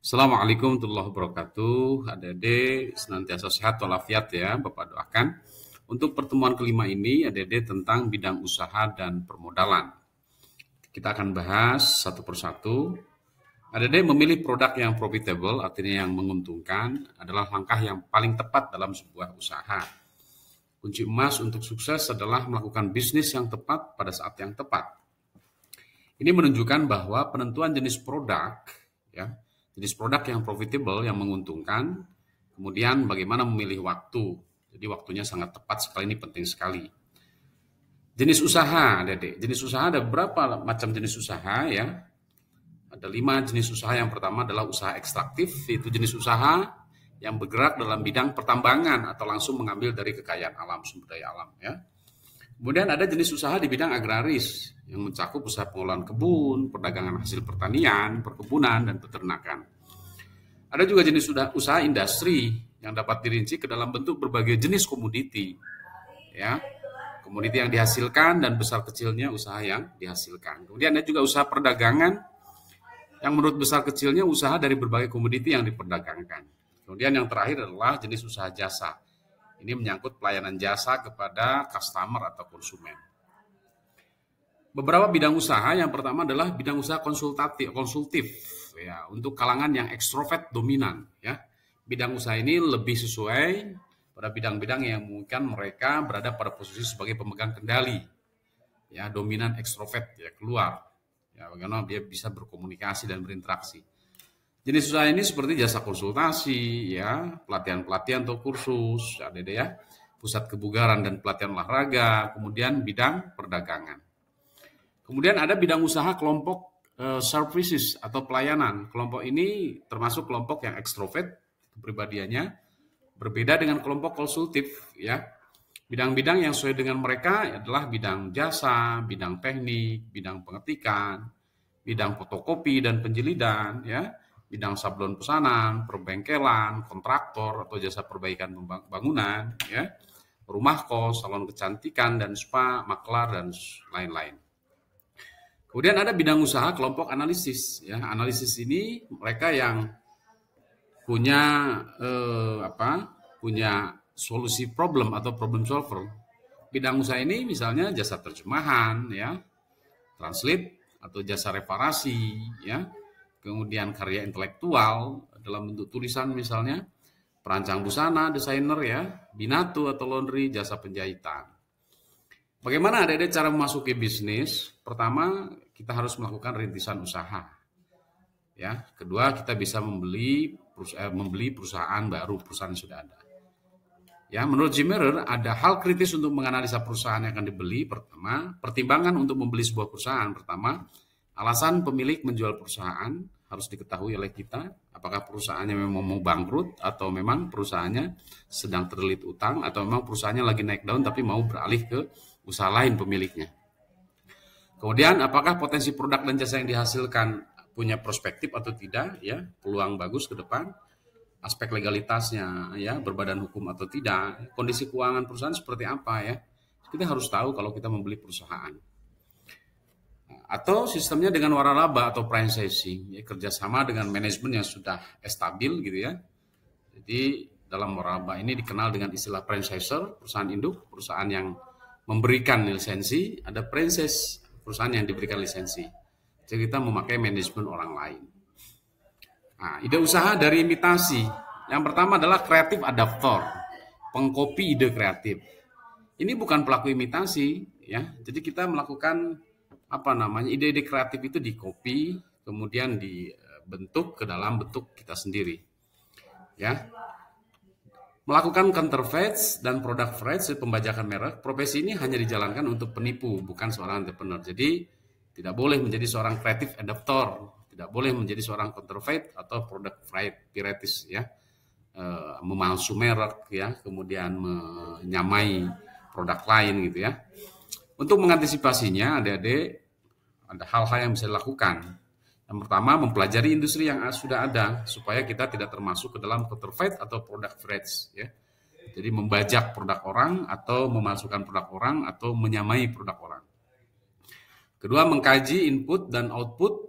Assalamualaikum warahmatullahi wabarakatuh. Adik-adik senantiasa sehat walafiat ya, Bapak doakan. Untuk pertemuan kelima ini, adik-adik tentang bidang usaha dan permodalan. Kita akan bahas satu persatu. Adik-adik memilih produk yang profitable, artinya yang menguntungkan, adalah langkah yang paling tepat dalam sebuah usaha. Kunci emas untuk sukses adalah melakukan bisnis yang tepat pada saat yang tepat. Ini menunjukkan bahwa penentuan jenis produk, ya, jenis produk yang profitable, yang menguntungkan, kemudian bagaimana memilih waktu. Jadi waktunya sangat tepat sekali, ini penting sekali. Jenis usaha, adik-adik. Jenis usaha ada berapa macam jenis usaha ya? Ada 5 jenis usaha. Yang pertama adalah usaha ekstraktif, yaitu jenis usaha yang bergerak dalam bidang pertambangan atau langsung mengambil dari kekayaan alam, sumber daya alam ya. Kemudian ada jenis usaha di bidang agraris yang mencakup usaha pengolahan kebun, perdagangan hasil pertanian, perkebunan, dan peternakan. Ada juga jenis usaha industri yang dapat dirinci ke dalam bentuk berbagai jenis komoditi. Ya, komoditi yang dihasilkan dan besar kecilnya usaha yang dihasilkan. Kemudian ada juga usaha perdagangan yang menurut besar kecilnya usaha dari berbagai komoditi yang diperdagangkan. Kemudian yang terakhir adalah jenis usaha jasa. Ini menyangkut pelayanan jasa kepada customer atau konsumen. Beberapa bidang usaha, yang pertama adalah bidang usaha konsultif ya, untuk kalangan yang ekstrovert dominan ya. Bidang usaha ini lebih sesuai pada bidang-bidang yang memungkinkan mereka berada pada posisi sebagai pemegang kendali ya, dominan ekstrovert ya, keluar ya, bagaimana dia bisa berkomunikasi dan berinteraksi. Jenis usaha ini seperti jasa konsultasi, ya, pelatihan-pelatihan atau kursus, ada ya, pusat kebugaran dan pelatihan olahraga, kemudian bidang perdagangan. Kemudian ada bidang usaha kelompok services atau pelayanan. Kelompok ini termasuk kelompok yang ekstrovert kepribadiannya, berbeda dengan kelompok konsultif, ya. Bidang-bidang yang sesuai dengan mereka adalah bidang jasa, bidang teknik, bidang pengetikan, bidang fotokopi dan penjilidan, ya. Bidang sablon pesanan, perbengkelan, kontraktor atau jasa perbaikan bangunan, ya, rumah kos, salon kecantikan dan spa, maklar dan lain-lain. Kemudian ada bidang usaha kelompok analisis, ya. Analisis ini mereka yang punya punya solusi problem atau problem solver. Bidang usaha ini misalnya jasa terjemahan, ya, translate atau jasa reparasi, ya. Kemudian karya intelektual dalam bentuk tulisan misalnya, perancang busana, desainer ya, binatu atau laundry, jasa penjahitan. Bagaimana adik-adik cara memasuki bisnis? Pertama, kita harus melakukan rintisan usaha. Ya, kedua kita bisa membeli perusahaan baru, perusahaan yang sudah ada. Ya, menurut Zimmerer ada hal kritis untuk menganalisa perusahaan yang akan dibeli. Pertama, pertimbangan untuk membeli sebuah perusahaan. Pertama, alasan pemilik menjual perusahaan harus diketahui oleh kita, apakah perusahaannya memang mau bangkrut atau memang perusahaannya sedang terlilit utang atau memang perusahaannya lagi naik daun tapi mau beralih ke usaha lain pemiliknya. Kemudian apakah potensi produk dan jasa yang dihasilkan punya perspektif atau tidak, ya, peluang bagus ke depan, aspek legalitasnya, ya, berbadan hukum atau tidak, kondisi keuangan perusahaan seperti apa, ya. Kita harus tahu kalau kita membeli perusahaan. Atau sistemnya dengan waralaba atau franchising, ya, kerjasama dengan manajemen yang sudah stabil gitu ya. Jadi dalam waralaba ini dikenal dengan istilah franchisor, perusahaan induk, perusahaan yang memberikan lisensi, ada franchise, perusahaan yang diberikan lisensi. Jadi kita memakai manajemen orang lain. Nah, ide usaha dari imitasi. Yang pertama adalah kreatif adaptor, pengkopi ide kreatif. Ini bukan pelaku imitasi, ya. Jadi kita melakukan ide-ide kreatif itu dikopi, kemudian dibentuk ke dalam bentuk kita sendiri. Ya. Melakukan counterfeit dan product fraud, pembajakan merek, profesi ini hanya dijalankan untuk penipu, bukan seorang entrepreneur. Jadi tidak boleh menjadi seorang kreatif adaptor, tidak boleh menjadi seorang counterfeit atau product fraud, piratis, ya. Memalsu merek, ya, kemudian menyamai produk lain gitu ya. Untuk mengantisipasinya, adik-adik, ada hal-hal yang bisa dilakukan. Yang pertama, mempelajari industri yang sudah ada supaya kita tidak termasuk ke dalam counterfeit atau product fraud, ya. Jadi membajak produk orang atau memasukkan produk orang atau menyamai produk orang. Kedua, mengkaji input dan output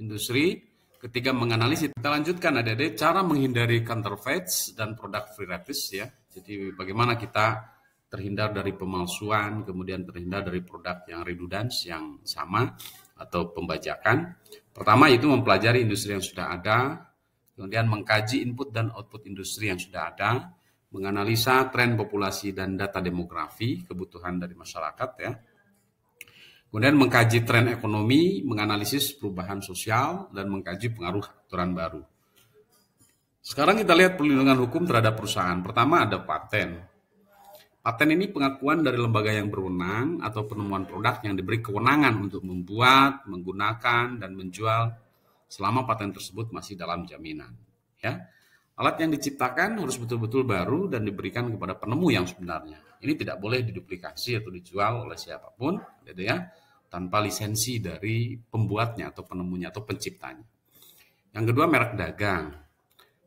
industri. Ketiga, menganalisis. Kita lanjutkan adik-adik cara menghindari counterfeits dan produk free rates ya. Jadi bagaimana kita terhindar dari pemalsuan, kemudian terhindar dari produk yang redundans yang sama atau pembajakan. Pertama itu mempelajari industri yang sudah ada, kemudian mengkaji input dan output industri yang sudah ada, menganalisa tren populasi dan data demografi, kebutuhan dari masyarakat ya. Kemudian mengkaji tren ekonomi, menganalisis perubahan sosial, dan mengkaji pengaruh aturan baru. Sekarang kita lihat perlindungan hukum terhadap perusahaan. Pertama ada paten. Paten ini pengakuan dari lembaga yang berwenang atau penemuan produk yang diberi kewenangan untuk membuat, menggunakan, dan menjual selama paten tersebut masih dalam jaminan. Ya. Alat yang diciptakan harus betul-betul baru dan diberikan kepada penemu yang sebenarnya. Ini tidak boleh diduplikasi atau dijual oleh siapapun, gitu ya, tanpa lisensi dari pembuatnya atau penemunya atau penciptanya. Yang kedua, merek dagang.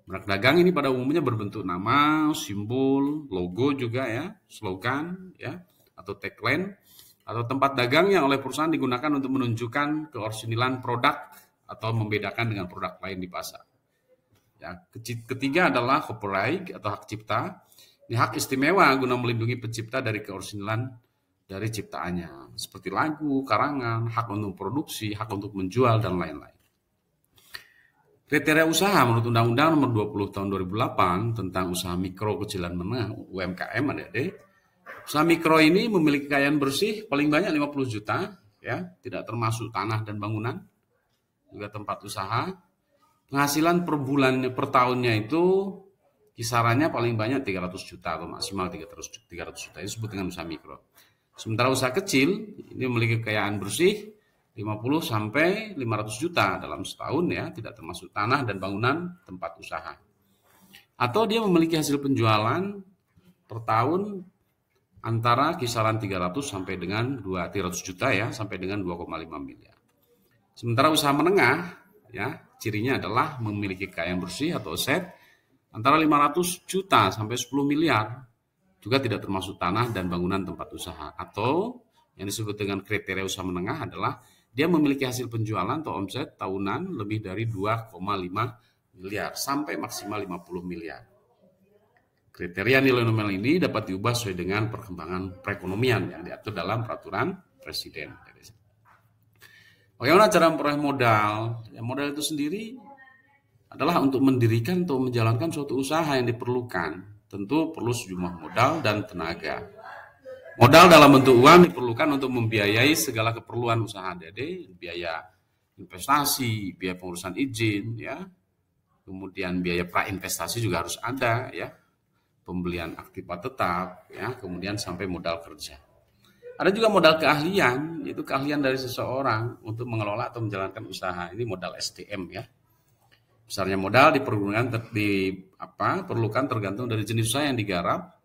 Merek dagang ini pada umumnya berbentuk nama, simbol, logo juga ya, slogan ya, atau tagline, atau tempat dagang yang oleh perusahaan digunakan untuk menunjukkan keorisinalan produk atau membedakan dengan produk lain di pasar. Ya, ketiga adalah copyright atau hak cipta. Ini hak istimewa guna melindungi pencipta dari keorisinalan dari ciptaannya, seperti lagu, karangan, hak untuk produksi, hak untuk menjual, dan lain-lain. Kriteria usaha menurut Undang-Undang Nomor 20 Tahun 2008 tentang usaha mikro, kecil, dan menengah UMKM adik-adik. Usaha mikro ini memiliki kekayaan bersih paling banyak 50 juta, ya, tidak termasuk tanah dan bangunan, juga tempat usaha. Penghasilan per bulannya per tahunnya itu kisarannya paling banyak 300 juta atau maksimal 300 juta. Itu disebut dengan usaha mikro. Sementara usaha kecil ini memiliki kekayaan bersih 50 sampai 500 juta dalam setahun ya, tidak termasuk tanah dan bangunan tempat usaha. Atau dia memiliki hasil penjualan per tahun antara kisaran 300 sampai dengan 300 juta ya, sampai dengan 2,5 miliar. Sementara usaha menengah ya, cirinya adalah memiliki kekayaan bersih atau aset antara 500 juta sampai 10 miliar, juga tidak termasuk tanah dan bangunan tempat usaha. Atau yang disebut dengan kriteria usaha menengah adalah dia memiliki hasil penjualan atau omset tahunan lebih dari 2,5 miliar sampai maksimal 50 miliar. Kriteria nilai nominal ini dapat diubah sesuai dengan perkembangan perekonomian yang diatur dalam peraturan presiden. Bagaimana cara memperoleh modal? Ya, modal itu sendiri adalah untuk mendirikan atau menjalankan suatu usaha yang diperlukan. Tentu perlu sejumlah modal dan tenaga. Modal dalam bentuk uang diperlukan untuk membiayai segala keperluan usaha adik-adik, biaya investasi, biaya pengurusan izin, ya, kemudian biaya prainvestasi juga harus ada, ya, pembelian aktiva tetap, ya, kemudian sampai modal kerja. Ada juga modal keahlian, yaitu keahlian dari seseorang untuk mengelola atau menjalankan usaha. Ini modal SDM ya. Besarnya modal diperlukan tergantung dari jenis usaha yang digarap.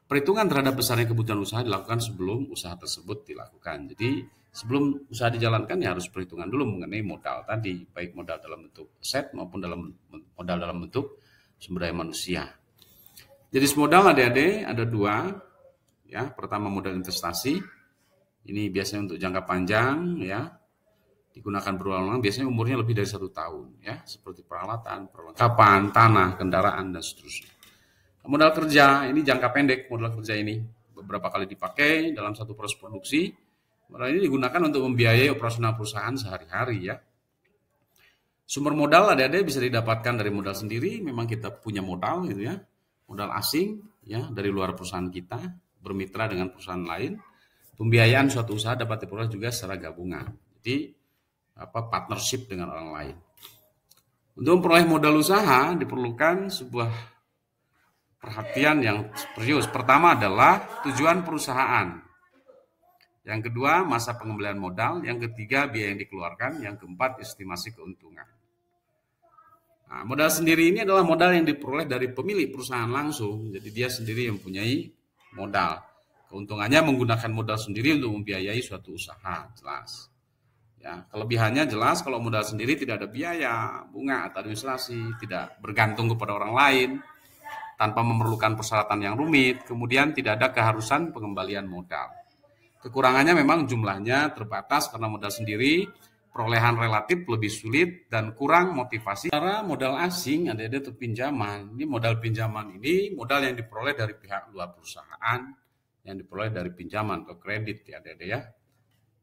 Perhitungan terhadap besarnya kebutuhan usaha dilakukan sebelum usaha tersebut dilakukan. Jadi sebelum usaha dijalankan ya harus perhitungan dulu mengenai modal tadi, baik modal dalam bentuk aset maupun modal dalam bentuk sumber daya manusia. Jenis modal adik-adik ada dua. Ya, pertama modal investasi. Ini biasanya untuk jangka panjang ya. Digunakan berulang-ulang, biasanya umurnya lebih dari 1 tahun ya, seperti peralatan, perlengkapan, tanah, kendaraan, dan seterusnya. Modal kerja ini jangka pendek, modal kerja ini beberapa kali dipakai dalam satu proses produksi. Modal ini digunakan untuk membiayai operasional perusahaan sehari-hari ya. Sumber modal adik-adik bisa didapatkan dari modal sendiri, memang kita punya modal gitu ya. Modal asing ya dari luar perusahaan kita, bermitra dengan perusahaan lain. Pembiayaan suatu usaha dapat diperoleh juga secara gabungan. Jadi partnership dengan orang lain. Untuk memperoleh modal usaha diperlukan sebuah perhatian yang serius. Pertama adalah tujuan perusahaan. Yang kedua, masa pengembalian modal. Yang ketiga, biaya yang dikeluarkan. Yang keempat, estimasi keuntungan. Nah, modal sendiri ini adalah modal yang diperoleh dari pemilik perusahaan langsung. Jadi dia sendiri yang mempunyai modal. Keuntungannya menggunakan modal sendiri untuk membiayai suatu usaha. Jelas. Ya, kelebihannya jelas kalau modal sendiri tidak ada biaya, bunga atau administrasi, tidak bergantung kepada orang lain, tanpa memerlukan persyaratan yang rumit, kemudian tidak ada keharusan pengembalian modal. Kekurangannya memang jumlahnya terbatas karena modal sendiri perolehan relatif lebih sulit dan kurang motivasi. Cara modal asing, adik-adik, itu pinjaman. Ini modal pinjaman ini modal yang diperoleh dari pihak luar perusahaan, yang diperoleh dari pinjaman atau kredit ya adik-adik ya.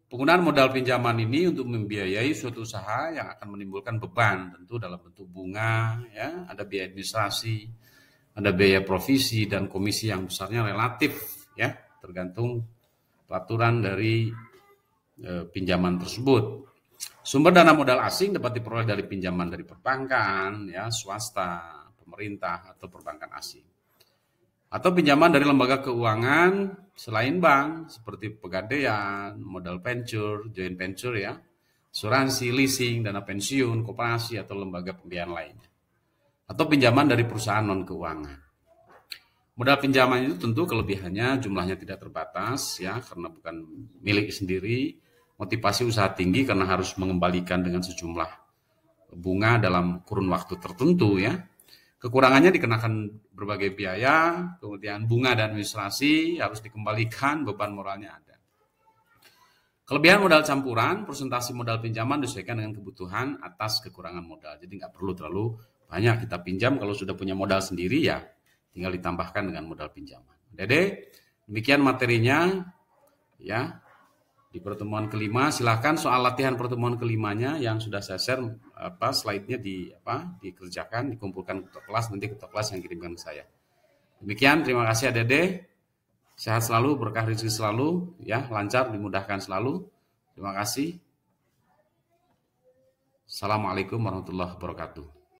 Penggunaan modal pinjaman ini untuk membiayai suatu usaha yang akan menimbulkan beban, tentu dalam bentuk bunga, ya, ada biaya administrasi, ada biaya provisi dan komisi yang besarnya relatif, ya, tergantung peraturan dari pinjaman tersebut. Sumber dana modal asing dapat diperoleh dari pinjaman dari perbankan, ya, swasta, pemerintah atau perbankan asing. Atau pinjaman dari lembaga keuangan selain bank seperti pegadaian, modal venture, joint venture ya, asuransi, leasing, dana pensiun, koperasi atau lembaga pembiayaan lainnya. Atau pinjaman dari perusahaan non keuangan. Modal pinjaman itu tentu kelebihannya jumlahnya tidak terbatas ya, karena bukan milik sendiri, motivasi usaha tinggi karena harus mengembalikan dengan sejumlah bunga dalam kurun waktu tertentu ya. Kekurangannya dikenakan berbagai biaya, kemudian bunga dan administrasi harus dikembalikan, beban moralnya ada. Kelebihan modal campuran, presentasi modal pinjaman disesuaikan dengan kebutuhan atas kekurangan modal. Jadi nggak perlu terlalu banyak kita pinjam, kalau sudah punya modal sendiri ya tinggal ditambahkan dengan modal pinjaman. Dede, demikian materinya ya. Di pertemuan kelima, silahkan soal latihan pertemuan kelimanya yang sudah saya share slide-nya dikerjakan, dikumpulkan ketua kelas, nanti ketua kelas yang kirimkan ke saya. Demikian, terima kasih Dede. Sehat selalu, berkah rezeki selalu, ya, lancar, dimudahkan selalu. Terima kasih. Assalamualaikum warahmatullahi wabarakatuh.